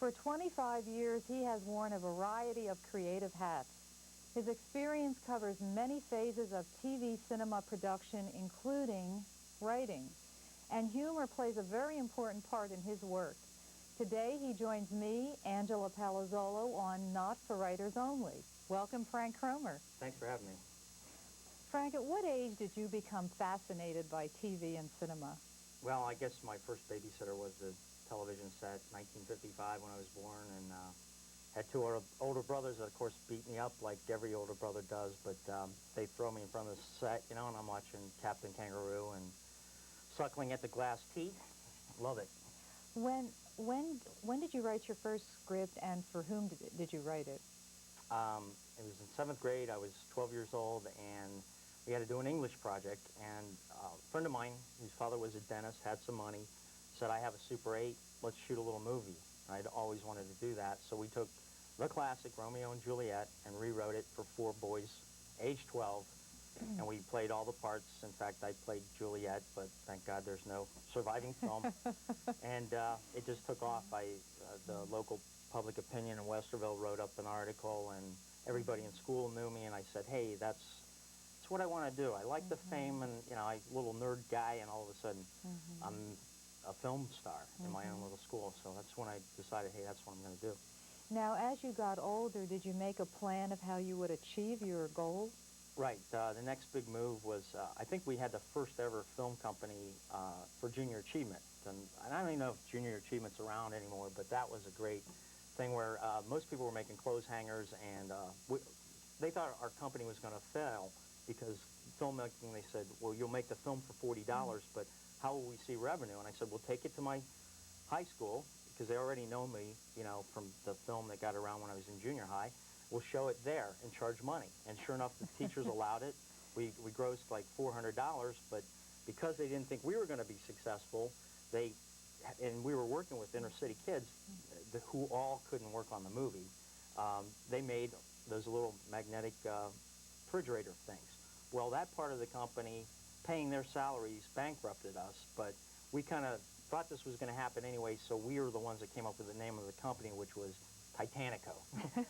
For 25 years, he has worn a variety of creative hats. His experience covers many phases of TV cinema production, including writing. And humor plays a very important part in his work. Today, he joins me, Angela Palazzolo, on Not for Writers Only. Welcome, Frank Cromer. Thanks for having me. Frank, at what age did you become fascinated by TV and cinema? Well, I guess my first babysitter was the television set, 1955 when I was born, and had two older brothers that, of course, beat me up like every older brother does, but they throw me in front of the set, you know, and I'm watching Captain Kangaroo and suckling at the glass teeth. Love it. When did you write your first script, and for whom did you write it? It was in 7th grade. I was 12 years old, and we had to do an English project, and a friend of mine, whose father was a dentist, had some money, said, I have a Super 8, let's shoot a little movie. I'd always wanted to do that, so we took the classic Romeo and Juliet and rewrote it for 4 boys, age 12, and we played all the parts. In fact, I played Juliet, but thank God there's no surviving film. And it just took off. The local public opinion in Westerville wrote up an article, and everybody in school knew me, and I said, hey, that's what I want to do. I like the fame, and, you know, I'm a little nerd guy, and all of a sudden, I'm a film star in my own little school. So that's when I decided, hey, that's what I'm going to do. Now, as you got older, did you make a plan of how you would achieve your goal? Right. The next big move was, I think we had the first ever film company for junior achievement. And I don't even know if junior achievement's around anymore, but that was a great thing where most people were making clothes hangers, and they thought our company was going to fail because filmmaking, they said, well, you'll make the film for $40, but how will we see revenue? And I said, well, take it to my high school, because they already know me, you know, from the film that got around when I was in junior high. We'll show it there and charge money. And sure enough, the teachers allowed it. We grossed like $400, but because they didn't think we were going to be successful, and we were working with inner city kids who all couldn't work on the movie, they made those little magnetic refrigerator things. Well, that part of the company, paying their salaries, bankrupted us, but we kind of thought this was going to happen anyway, so we were the ones that came up with the name of the company, which was Titanico. And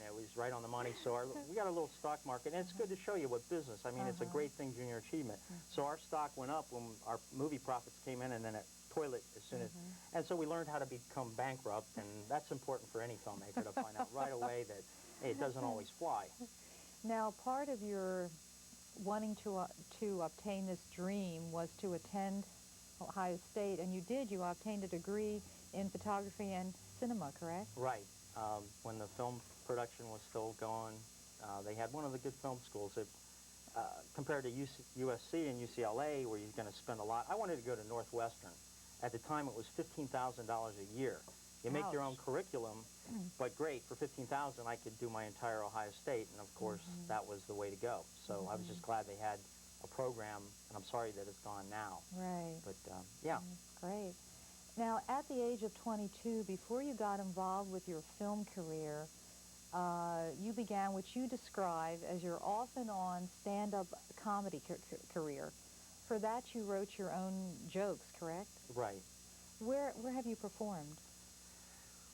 it was right on the money. So we got a little stock market, and it's good to show you what business. I mean, it's a great thing, junior achievement. So our stock went up when our movie profits came in, and then it toilet as soon as. And so we learned how to become bankrupt, and that's important for any filmmaker to find out right away that, hey, it doesn't always fly. Now, part of your wanting to obtain this dream was to attend Ohio State, and you did. You obtained a degree in photography and cinema, correct? Right. When the film production was still going, they had one of the good film schools. Compared to USC and UCLA, where you're going to spend a lot, I wanted to go to Northwestern. At the time, it was $15,000 a year. You make your own curriculum, but great, for $15,000, I could do my entire Ohio State, and of course, that was the way to go. So I was just glad they had a program, and I'm sorry that it's gone now. Right. But, yeah. Great. Now, at the age of 22, before you got involved with your film career, you began what you describe as your off-and-on stand-up comedy career. For that, you wrote your own jokes, correct? Right. Where have you performed?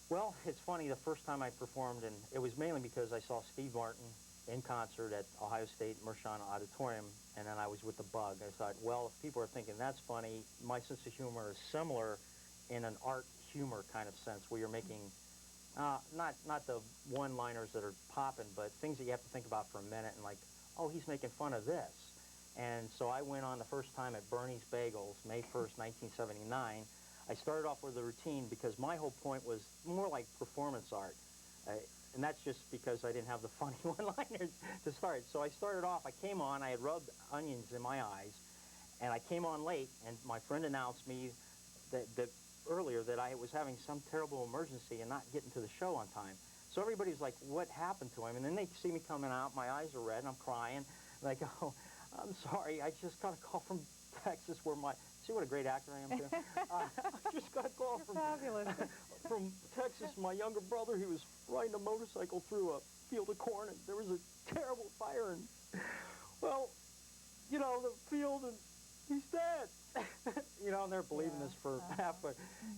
Well, it's funny, the first time I performed, and it was mainly because I saw Steve Martin in concert at Ohio State Mershon Auditorium, and then I was with the Bug. I thought, well, if people are thinking that's funny, my sense of humor is similar in an art humor kind of sense, where you're making not the one-liners that are popping, but things that you have to think about for a minute, and like, oh, he's making fun of this. And so I went on the first time at Bernie's Bagels, May 1st, 1979. I started off with a routine because my whole point was more like performance art. And that's just because I didn't have the funny one-liners to start. So I started off, I came on, I had rubbed onions in my eyes, and I came on late, and my friend announced me that earlier that I was having some terrible emergency and not getting to the show on time. So everybody's like, what happened to him? And then they see me coming out, my eyes are red, and I'm crying, and I go, I'm sorry, I just got a call from Texas where my... See what a great actor I am, too? I just got a call from Texas. My younger brother, he was riding a motorcycle through a field of corn, and there was a terrible fire, and, well, you know, the field, and he's dead. You know, and they're believing this for half,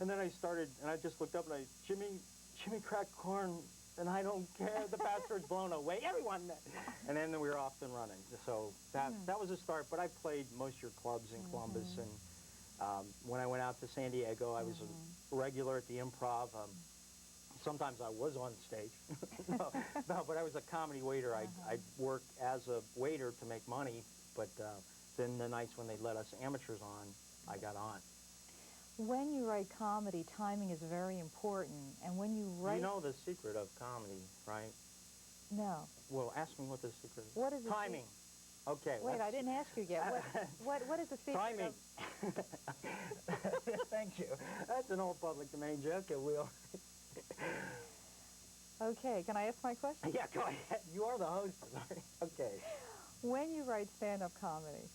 and then I started, and I just looked up, and Jimmy Jimmy Crack Corn, and I don't care. The password's blown away. Everyone. And then we were off and running. So that was a start. But I played most of your clubs in Columbus, and when I went out to San Diego, I was a regular at the Improv. Sometimes I was on stage. no, but I was a comedy waiter. I'd work as a waiter to make money, but then the nights when they let us amateurs on, I got on. When you write comedy, timing is very important, and when you write... You know the secret of comedy, right? No. Well, ask me what the secret is. What is the timing? Okay. Wait, I didn't ask you yet. What is the secret timing? Thank you. That's an old public domain joke, it will. Okay, can I ask my question? Yeah, go ahead. You are the host. Okay. When you write stand-up comedy,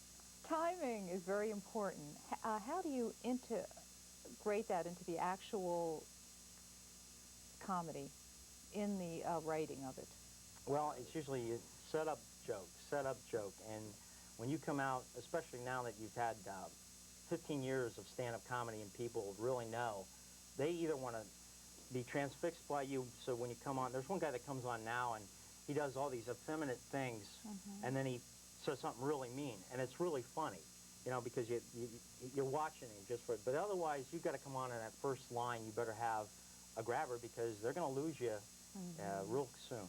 timing is very important. How do you integrate that into the actual comedy in the writing of it? Well, it's usually set up joke, and when you come out, especially now that you've had 15 years of stand-up comedy and people really know, they either want to be transfixed by you, so when you come on, there's one guy that comes on now, and he does all these effeminate things, and then he says something really mean, and it's really funny, you know, because you're watching him just for it. But otherwise, you've got to come on in that first line. You better have a grabber, because they're going to lose you real soon.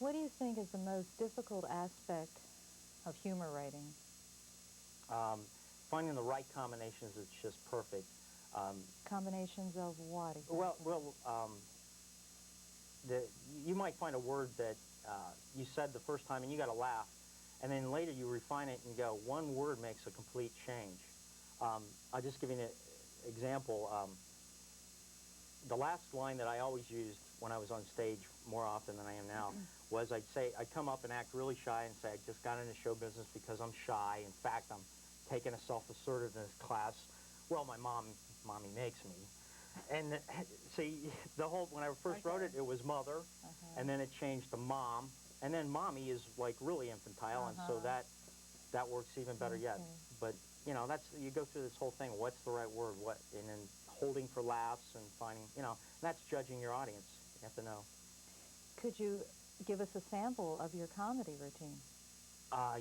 What do you think is the most difficult aspect of humor writing? Finding the right combinations that's just perfect. Combinations of what exactly? Well, you might find a word that you said the first time and you got to laugh, and then later you refine it and go, one word makes a complete change. I'll just give you an example. The last line that I always used when I was on stage more often than I am now was I'd come up and act really shy and say, I just got into show business because I'm shy. In fact, I'm taking a self-assertiveness class. Well, my mommy makes me. And see, when I first wrote it, it was mother, and then it changed to mom, and then mommy is like really infantile, and so that works even better yet. But you know, you go through this whole thing. What's the right word? And then holding for laughs and finding, you know, that's judging your audience. You have to know. Could you give us a sample of your comedy routine?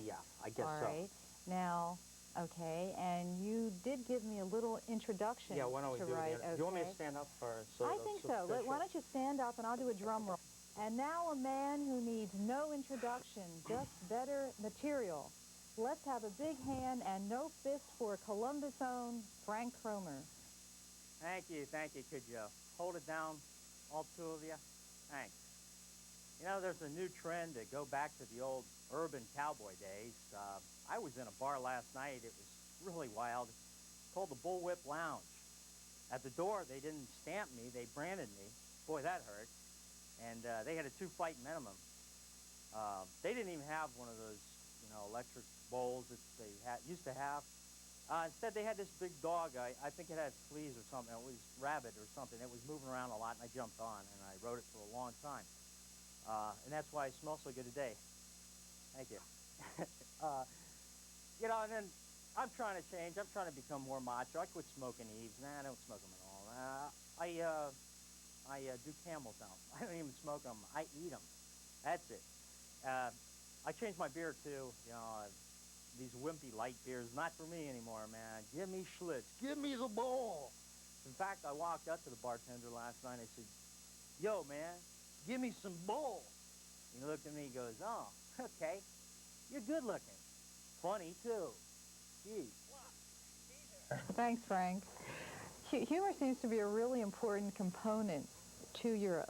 Yeah, I guess so. All right. Now, okay, and you did give me a little introduction. Yeah, why don't we do it again? Do you want me to stand up for I think so. Why don't you stand up and I'll do a drum roll. And now a man who needs no introduction, just better material. Let's have a big hand and no fist for Columbus' own Frank Cromer. Thank you, could you hold it down, all two of you? Thanks. You know, there's a new trend to go back to the old urban cowboy days. I was in a bar last night. It was really wild. It's called the Bullwhip Lounge. At the door, they didn't stamp me. They branded me. Boy, that hurt. And they had a 2-fight minimum. They didn't even have one of those, you know, electric bowls that they used to have. Instead, they had this big dog. I think it had fleas or something. It was rabbit or something. It was moving around a lot, and I jumped on, and I rode it for a long time. And that's why I smell so good today. Thank you. You know, and then I'm trying to change. I'm trying to become more macho. I quit smoking Eves. Nah, I don't smoke them at all. I do Camels now. I don't even smoke them. I eat them. That's it. I changed my beer, too. You know, these wimpy light beers, not for me anymore, man. Give me Schlitz. Give me the bowl. In fact, I walked up to the bartender last night. I said, yo, man, give me some bowl. He looked at me and goes, oh, okay. You're good looking. Funny, too. Gee. Thanks, Frank. Humor seems to be a really important component to your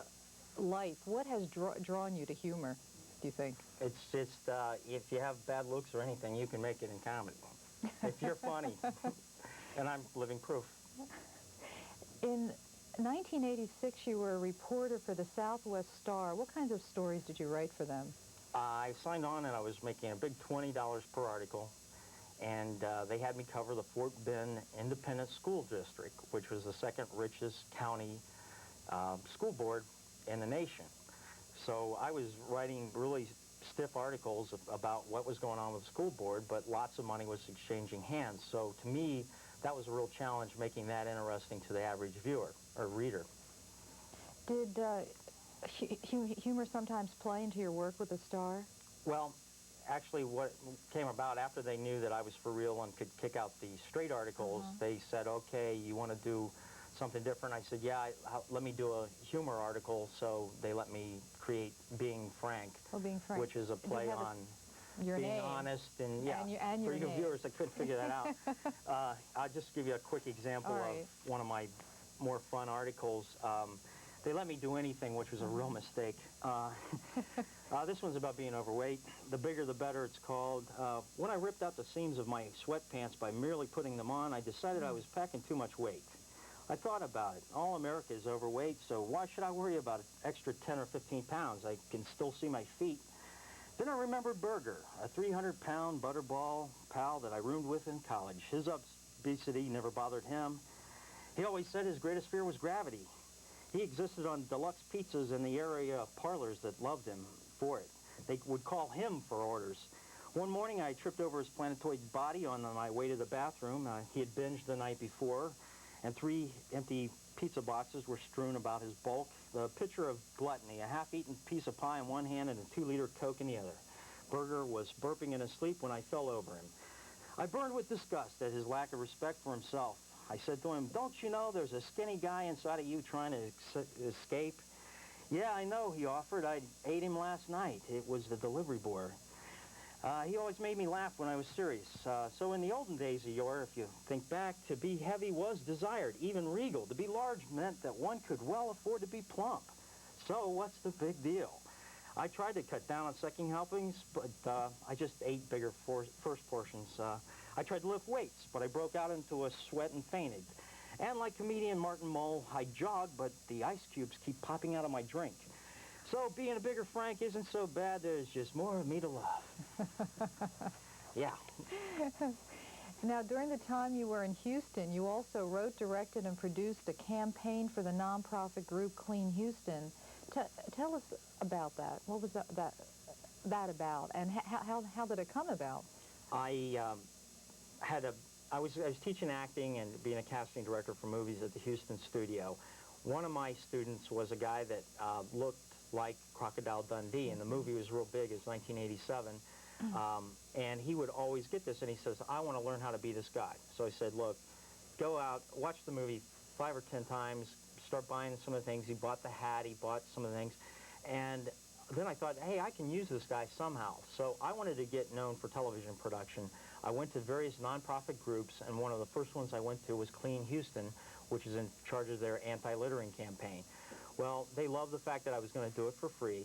life. What has drawn you to humor, do you think? It's just, if you have bad looks or anything, you can make it in comedy. If you're funny. And I'm living proof. In 1986, you were a reporter for the Southwest Star. What kinds of stories did you write for them? I signed on and I was making a big $20 per article. And they had me cover the Fort Bend Independent School District, which was the second richest county school board in the nation. So I was writing really stiff articles about what was going on with the school board, but lots of money was exchanging hands. So to me, that was a real challenge, making that interesting to the average viewer or reader. Did humor sometimes play into your work with the star? Well, actually what came about after they knew that I was for real and could kick out the straight articles, they said, okay, you want to do something different? I said, yeah, let me do a humor article, so they let me create Being Frank, Being Frank, which is a play on your being name. honest, and yeah, and for your you name. viewers that couldn't figure that out, I'll just give you a quick example of one of my more fun articles. They let me do anything, which was a real mistake. This one's about being overweight. The bigger the better, it's called. When I ripped out the seams of my sweatpants by merely putting them on, I decided I was packing too much weight. I thought about it. All America is overweight, so why should I worry about an extra 10 or 15 pounds? I can still see my feet. Then I remembered Berger, a 300-pound butterball pal that I roomed with in college. His obesity never bothered him. He always said his greatest fear was gravity. He existed on deluxe pizzas in the area parlors that loved him for it. They would call him for orders. One morning I tripped over his planetoid body on my way to the bathroom. He had binged the night before, and 3 empty pizza boxes were strewn about his bulk. The picture of gluttony, a half-eaten piece of pie in one hand and a 2-liter Coke in the other. Berger was burping in his sleep when I fell over him. I burned with disgust at his lack of respect for himself. I said to him, don't you know there's a skinny guy inside of you trying to escape? Yeah, I know, he offered. I ate him last night. It was the delivery boy. He always made me laugh when I was serious. So in the olden days of yore, if you think back, to be heavy was desired, even regal. To be large meant that one could well afford to be plump. So what's the big deal? I tried to cut down on second helpings, but I just ate bigger first portions. I tried to lift weights, but I broke out into a sweat and fainted. And like comedian Martin Mull, I jog, but the ice cubes keep popping out of my drink. So being a bigger Frank isn't so bad. There's just more of me to love. Yeah. Now, during the time you were in Houston, you also wrote, directed, and produced a campaign for the nonprofit group Clean Houston. Tell us about that. What was that about, and how did it come about? I was teaching acting and being a casting director for movies at the Houston studio. One of my students was a guy that looked like Crocodile Dundee, and the movie was real big. It was 1987. And he would always get this, and he says, I want to learn how to be this guy. So I said, look, go out, watch the movie 5 or 10 times, start buying some of the things. He bought the hat, he bought some of the things. And then I thought, hey, I can use this guy somehow. So I wanted to get known for television production. I went to various nonprofit groups, and one of the first ones I went to was Clean Houston, which is in charge of their anti-littering campaign. Well, they loved the fact that I was going to do it for free,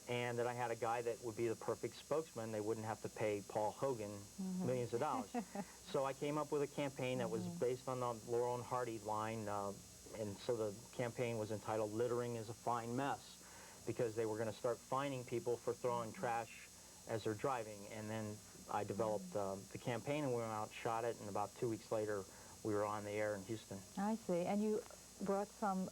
and that I had a guy that would be the perfect spokesman. They wouldn't have to pay Paul Hogan millions of dollars. So I came up with a campaign that was based on the Laurel and Hardy line, and so the campaign was entitled Littering is a Fine Mess, because they were going to start fining people for throwing trash as they're driving. And then I developed the campaign, and we went out, shot it, and about 2 weeks later, we were on the air in Houston. I see. And you brought some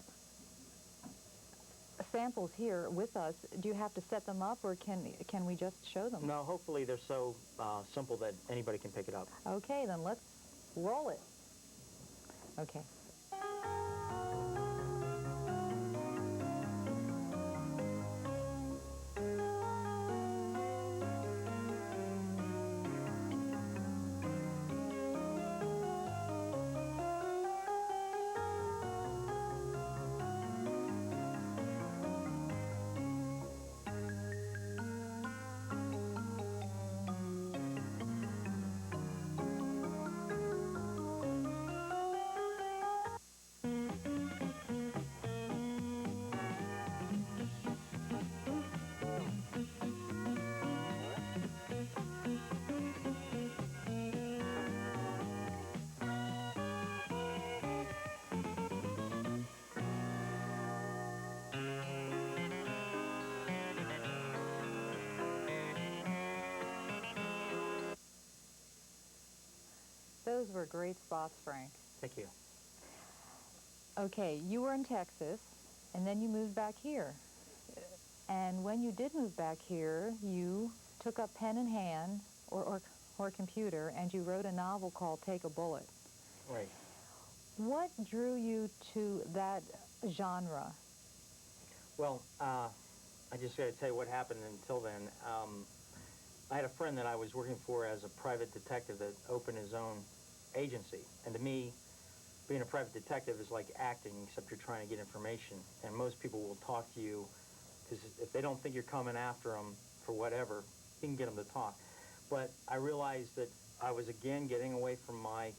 samples here with us. Do you have to set them up, or can we just show them? No, hopefully they're so simple that anybody can pick it up. Okay, then let's roll it. Okay. Those were great spots, Frank. Thank you. Okay, you were in Texas, and then you moved back here. And when you did move back here, you took up pen in hand, or computer, and you wrote a novel called Take a Bullet. Right. What drew you to that genre? Well, I just got to tell you what happened until then. I had a friend that I was working for as a private detective that opened his own agency. And to me, being a private detective is like acting, except you're trying to get information. And most people will talk to you, because if they don't think you're coming after them for whatever, you can get them to talk. But I realized that I was again getting away from my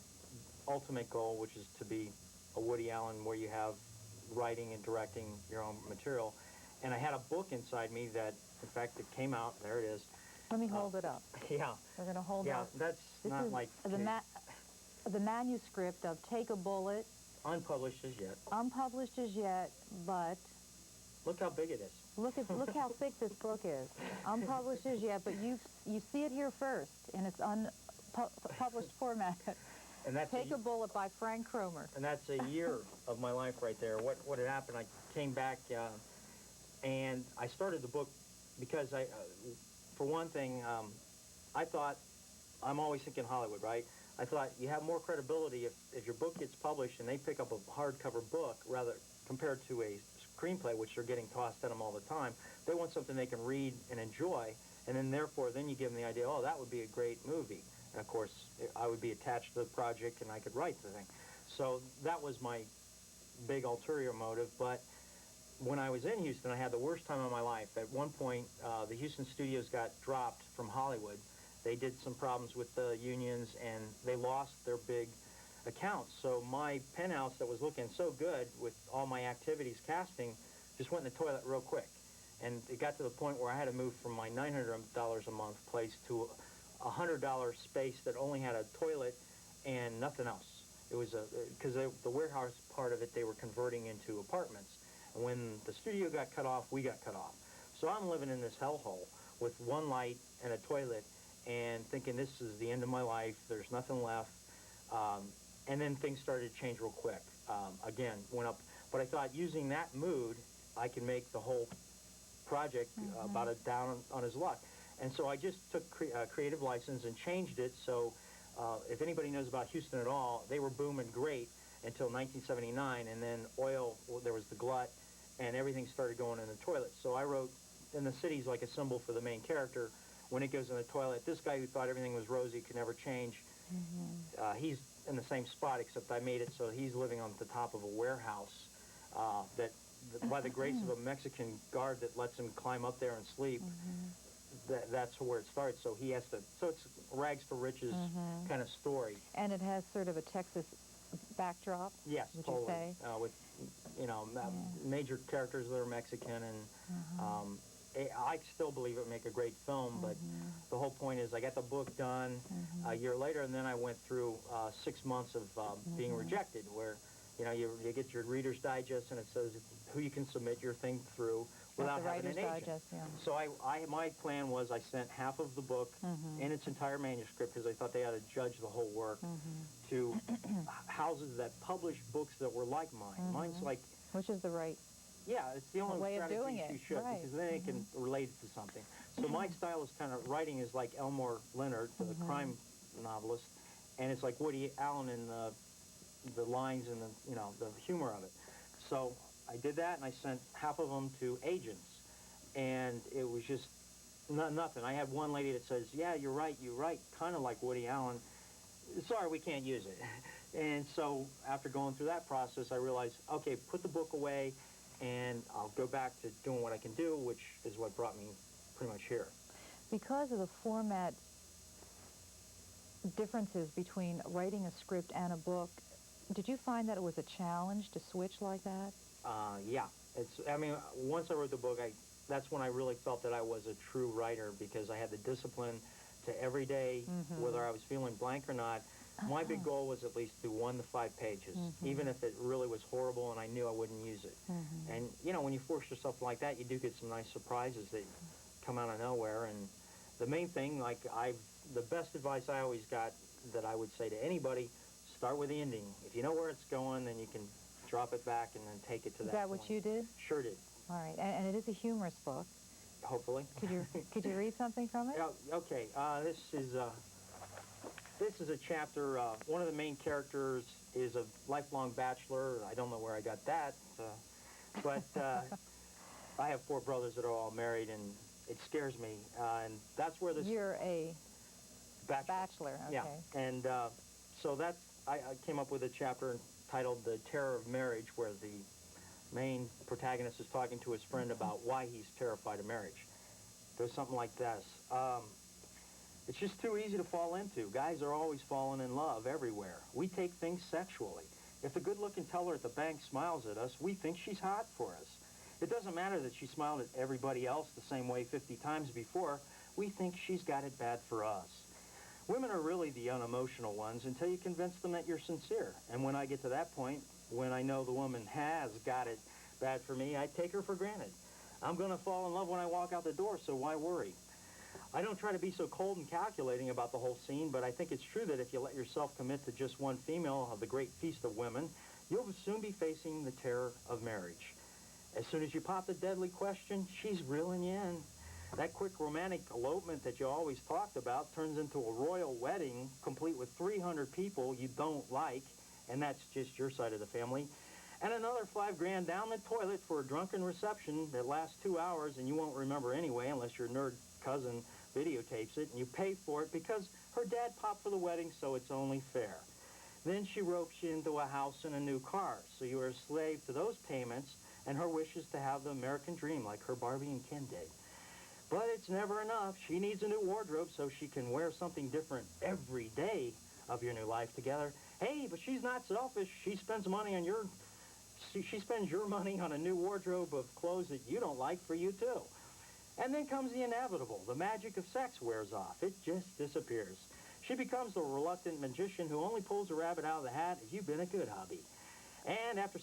ultimate goal, which is to be a Woody Allen, where you have writing and directing your own material. And I had a book inside me that, in fact, it came out. There it is. Let me hold it up. Yeah. We're going to hold Yeah, up. that's This not is like the manuscript of Take a Bullet. unpublished as yet. Unpublished as yet, but Look how big it is. look how thick this book is. Unpublished as yet, but you see it here first in its unpublished format. And that's Take a Bullet by Frank Cromer. And that's a year of my life right there. What had happened, I came back and I started the book because for one thing, I thought, I'm always thinking Hollywood, right? I thought you have more credibility if your book gets published and they pick up a hardcover book rather compared to a screenplay, which they're getting tossed at them all the time. They want something they can read and enjoy, and then therefore then you give them the idea, oh, that would be a great movie. And of course, I would be attached to the project and I could write the thing. So that was my big ulterior motive. But when I was in Houston, I had the worst time of my life. At one point, the Houston studios got dropped from Hollywood. They did some problems with the unions and they lost their big accounts. So my penthouse that was looking so good with all my activities casting just went in the toilet real quick. And it got to the point where I had to move from my $900 a month place to a $100 space that only had a toilet and nothing else. It was because the warehouse part of it they were converting into apartments. And when the studio got cut off, we got cut off. So I'm living in this hellhole with one light and a toilet and thinking this is the end of my life, there's nothing left. And then things started to change real quick. Again, went up. But I thought using that mood, I can make the whole project about a down on his luck. And so I just took creative license and changed it so if anybody knows about Houston at all, they were booming great until 1979, and then oil, there was the glut, and everything started going in the toilet. So I wrote, and the city's like a symbol for the main character. When it goes in the toilet, this guy who thought everything was rosy could never change. He's in the same spot, except I made it so he's living on the top of a warehouse that by the grace of a Mexican guard that lets him climb up there and sleep. That's where it starts. So he has to, so it's rags to riches kind of story. And it has sort of a Texas backdrop. Yes, would totally. you say? With, you know, major characters that are Mexican, and I still believe it would make a great film, but the whole point is I got the book done a year later, and then I went through 6 months of being rejected, where, you know, you get your Reader's Digest, and it says who you can submit your thing through without having an agent. Digest, yeah. So my plan was I sent half of the book in its entire manuscript, because I thought they ought to judge the whole work, to houses that publish books that were like mine. Mine's like... Which is the right... Yeah, it's the only way of doing it. you should, right. because then it can relate to something. So my style is kind of, writing is like Elmore Leonard, the crime novelist, and it's like Woody Allen in the lines and the, you know, the humor of it. So I did that, and I sent half of them to agents, and it was just nothing. I had one lady that says, yeah, you're right, kind of like Woody Allen. Sorry, we can't use it. And so after going through that process, I realized, okay, put the book away, and I'll go back to doing what I can do, which is what brought me pretty much here. Because of the format differences between writing a script and a book, did you find that it was a challenge to switch like that? Yeah. I mean, once I wrote the book, that's when I really felt that I was a true writer, because I had the discipline to every day, whether I was feeling blank or not. My big goal was at least do 1 to 5 pages, even if it really was horrible and I knew I wouldn't use it. And, you know, when you force yourself like that, you do get some nice surprises that come out of nowhere. And the main thing, like the best advice I always got that I would say to anybody, start with the ending. If you know where it's going, then you can drop it back and then take it to that point. Is that what you did? Sure did. All right. And it is a humorous book. Hopefully. Could you read something from it? Yeah, okay. This is a chapter. One of the main characters is a lifelong bachelor. I don't know where I got that, but I have 4 brothers that are all married, and it scares me. And that's where this... You're a bachelor. okay. Yeah, and so that's... I came up with a chapter entitled The Terror of Marriage, where the main protagonist is talking to his friend about why he's terrified of marriage. There's something like this. It's just too easy to fall into. Guys are always falling in love everywhere. We take things sexually. If the good-looking teller at the bank smiles at us, we think she's hot for us. It doesn't matter that she smiled at everybody else the same way 50 times before. We think she's got it bad for us. Women are really the unemotional ones until you convince them that you're sincere. And when I get to that point, when I know the woman has got it bad for me, I take her for granted. I'm going to fall in love when I walk out the door, so why worry? I don't try to be so cold and calculating about the whole scene, but I think it's true that if you let yourself commit to just one female of the great feast of women, you'll soon be facing the terror of marriage. As soon as you pop the deadly question, she's reeling you in. That quick romantic elopement that you always talked about turns into a royal wedding, complete with 300 people you don't like, and that's just your side of the family. And another $5 grand down the toilet for a drunken reception that lasts 2 hours and you won't remember anyway unless your nerd cousin videotapes it, and you pay for it because her dad popped for the wedding, so it's only fair. Then she ropes you into a house and a new car, so you are a slave to those payments, and her wish is to have the American dream like her Barbie and Ken did. But it's never enough. She needs a new wardrobe so she can wear something different every day of your new life together. Hey, but she's not selfish. She spends money on she spends your money on a new wardrobe of clothes that you don't like for you too. And then comes the inevitable. The magic of sex wears off. It just disappears. She becomes the reluctant magician who only pulls a rabbit out of the hat if you've been a good hubby. And after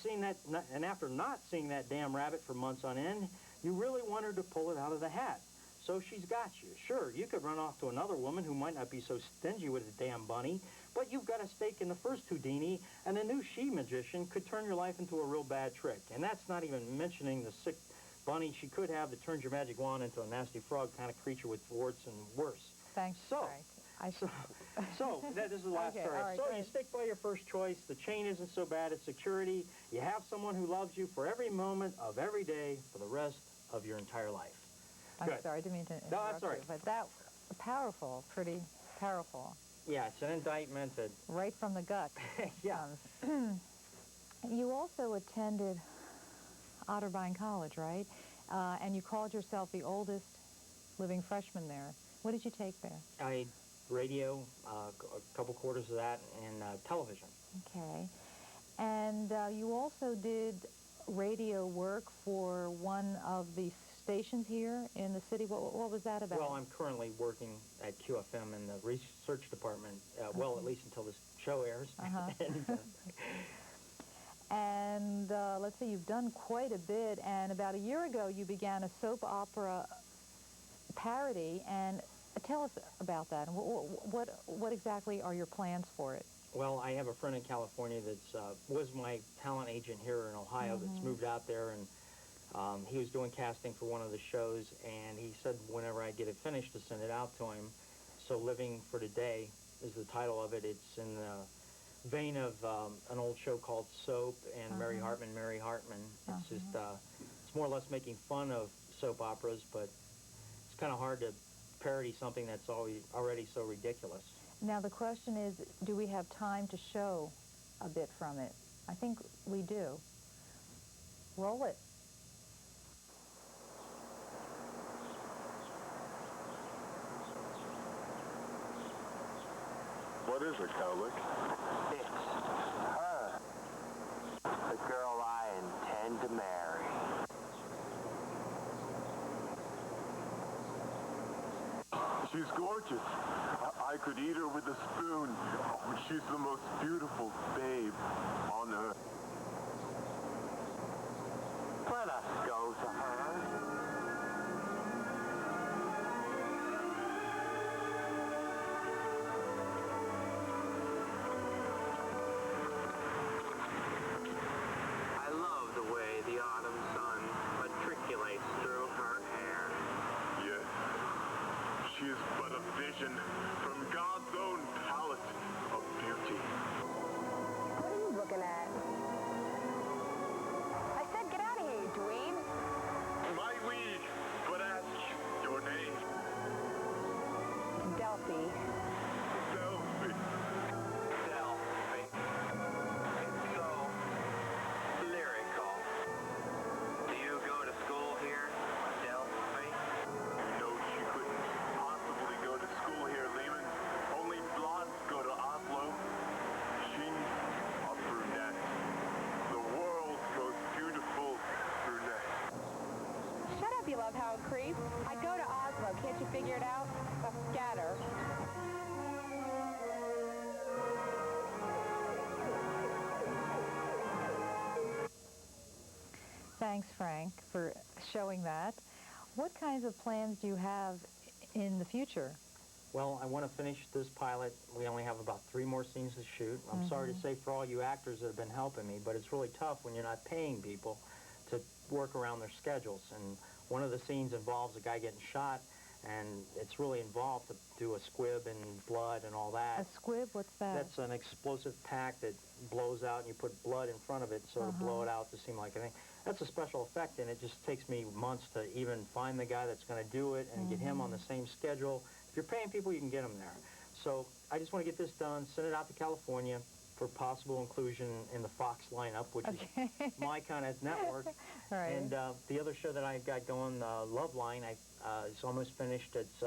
not seeing that damn rabbit for months on end, you really want her to pull it out of the hat. So she's got you. Sure, you could run off to another woman who might not be so stingy with a damn bunny, but you've got a stake in the first Houdini, and the new she-magician could turn your life into a real bad trick. And that's not even mentioning the sick bunny she could have that turns your magic wand into a nasty frog kind of creature with warts and worse. Thanks, Frank. This is the last paragraph. Right, so you stick by your first choice. The chain isn't so bad. It's security. You have someone who loves you for every moment of every day for the rest of your entire life. I'm sorry, I didn't mean to interrupt No, that's all right. you, but that powerful, pretty powerful. Yeah, it's an indictment that... Right from the gut. Yeah. You also attended Otterbein College, right? And you called yourself the oldest living freshman there. What did you take there? I radio, a couple quarters of that, and television. Okay. And you also did radio work for one of the stations here in the city. What was that about? Well, I'm currently working at QFM in the research department, well, at least until this show airs. And let's see, you've done quite a bit, and about a year ago you began a soap opera parody, and tell us about that. What exactly are your plans for it? Well, I have a friend in California that was my talent agent here in Ohio that's moved out there, and he was doing casting for one of the shows, and he said whenever I get it finished to send it out to him. So Living for Today is the title of it. It's in the vein of an old show called Soap and Mary Hartman. It's just, it's more or less making fun of soap operas, but it's kind of hard to parody something that's already so ridiculous. Now the question is, do we have time to show a bit from it? I think we do. Roll it. What is it, Cowlick? It's her. The girl I intend to marry. She's gorgeous. I could eat her with a spoon. She's the most beautiful babe on earth. Let us go to her. I love the way the autumn sun matriculates through her hair. Yes. She is but a vision from God's own palette of beauty. What are you looking at? I said get out of here, you dweeb. My love how it creeps. I go to Oslo. Can't you figure it out? Scatter. Thanks, Frank, for showing that. What kinds of plans do you have in the future? Well, I want to finish this pilot. We only have about 3 more scenes to shoot. I'm sorry to say for all you actors that have been helping me, but it's really tough when you're not paying people to work around their schedules. And one of the scenes involves a guy getting shot, and it's really involved to do a squib and blood and all that. A squib? What's that? That's an explosive pack that blows out, and you put blood in front of it so to blow it out to seem like a thing. That's a special effect, and it just takes me months to even find the guy that's going to do it and get him on the same schedule. If you're paying people, you can get them there. So I just want to get this done, send it out to California for possible inclusion in the Fox lineup, which is my kind of network. Right. And the other show that I got going, Love Line, it's almost finished. It's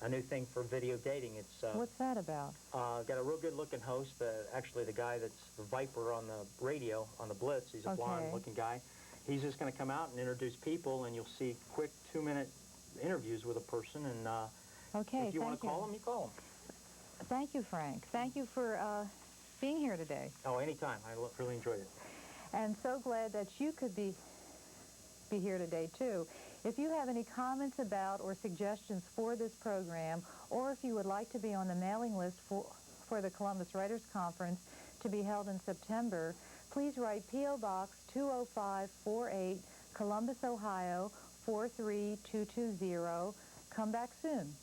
a new thing for video dating. It's What's that about? got a real good-looking host. Actually, the guy that's the Viper on the radio, on the Blitz, he's a blonde-looking guy. He's just going to come out and introduce people, and you'll see quick 2-minute interviews with a person. And if you want to call them, you call them. Thank you, Frank. Thank you for being here today. Oh, anytime. I really enjoyed it. And so glad that you could be here today, too. If you have any comments about or suggestions for this program, or if you would like to be on the mailing list for the Columbus Writers Conference to be held in September, please write P.O. Box 20548, Columbus, Ohio 43220. Come back soon.